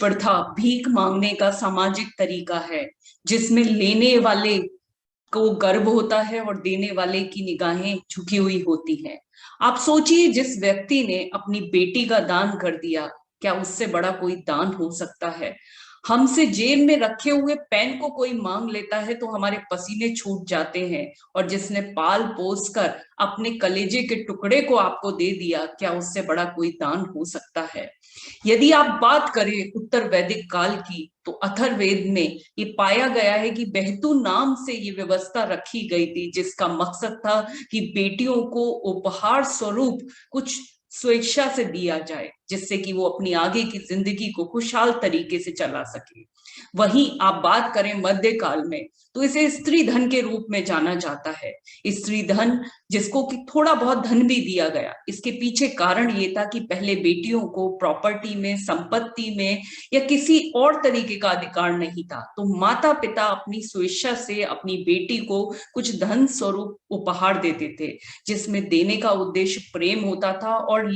प्रथा भीख मांगने का सामाजिक तरीका है, जिसमें लेने वाले को गर्व होता है और देने वाले की निगाहें झुकी हुई होती हैं। आप सोचिए, जिस व्यक्ति ने अपनी बेटी का दान कर दिया, क्या उससे बड़ा कोई दान हो सकता है? हमसे जेब में रखे हुए पेन को कोई मांग लेता है तो हमारे पसीने छूट जाते हैं, और जिसने पाल पोस कर अपने कलेजे के टुकड़े को आपको दे दिया, क्या उससे बड़ा कोई दान हो सकता है? यदि आप बात करें उत्तर वैदिक काल की, तो अथर्ववेद में ये पाया गया है कि बेहतु नाम से ये व्यवस्था रखी गई थी, जिसका मकसद था कि बेटियों को उपहार स्वरूप कुछ स्वेच्छा से दिया जाए, जिससे कि वो अपनी आगे की जिंदगी को खुशहाल तरीके से चला सके। वहीं आप बात करें मध्यकाल में, तो इसे स्त्री धन के रूप में जाना जाता है। स्त्री धन, जिसको कि थोड़ा बहुत धन भी दिया गया, इसके पीछे कारण ये था कि पहले बेटियों को प्रॉपर्टी में, संपत्ति में या किसी और तरीके का अधिकार नहीं था, तो माता पिता अपनी स्वेच्छा से अपनी बेटी को कुछ धन स्वरूप उपहार देते थे, जिसमें देने का उद्देश्य प्रेम होता था और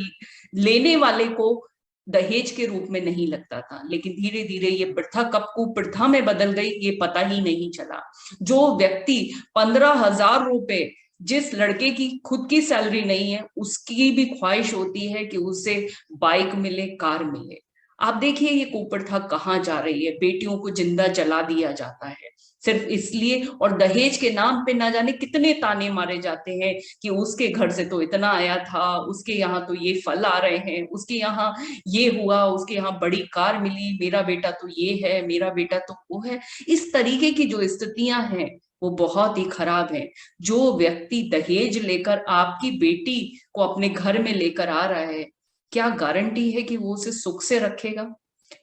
लेने वाले को दहेज के रूप में नहीं लगता था। लेकिन धीरे धीरे ये प्रथा कब कुप्रथा में बदल गई, ये पता ही नहीं चला। जो व्यक्ति 15,000 रुपए, जिस लड़के की खुद की सैलरी नहीं है, उसकी भी ख्वाहिश होती है कि उसे बाइक मिले, कार मिले। आप देखिए ये कुप्रथा कहाँ जा रही है। बेटियों को जिंदा जला दिया जाता है सिर्फ इसलिए, और दहेज के नाम पे ना जाने कितने ताने मारे जाते हैं कि उसके घर से तो इतना आया था, उसके यहाँ तो ये फल आ रहे हैं, उसके यहाँ ये हुआ, उसके यहाँ बड़ी कार मिली, मेरा बेटा तो ये है, मेरा बेटा तो वो है। इस तरीके की जो स्थितियां हैं वो बहुत ही खराब है। जो व्यक्ति दहेज लेकर आपकी बेटी को अपने घर में लेकर आ रहा है, क्या गारंटी है कि वो उसे सुख से रखेगा?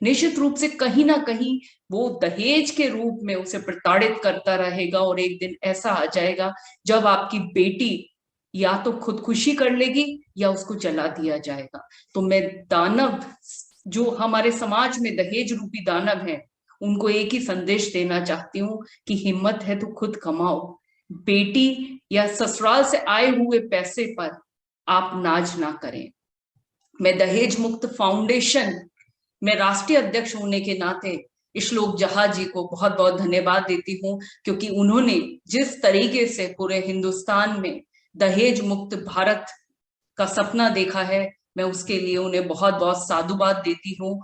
निश्चित रूप से कहीं ना कहीं वो दहेज के रूप में उसे प्रताड़ित करता रहेगा, और एक दिन ऐसा आ जाएगा जब आपकी बेटी या तो खुदकुशी कर लेगी या उसको जला दिया जाएगा। तो मैं दानव, जो हमारे समाज में दहेज रूपी दानव हैं, उनको एक ही संदेश देना चाहती हूँ कि हिम्मत है तो खुद कमाओ। बेटी या ससुराल से आए हुए पैसे पर आप नाज ना करें। मैं दहेज मुक्त फाउंडेशन में राष्ट्रीय अध्यक्ष होने के नाते श्लोक जहा जी को बहुत बहुत धन्यवाद देती हूँ, क्योंकि उन्होंने जिस तरीके से पूरे हिंदुस्तान में दहेज मुक्त भारत का सपना देखा है, मैं उसके लिए उन्हें बहुत बहुत साधुवाद देती हूँ।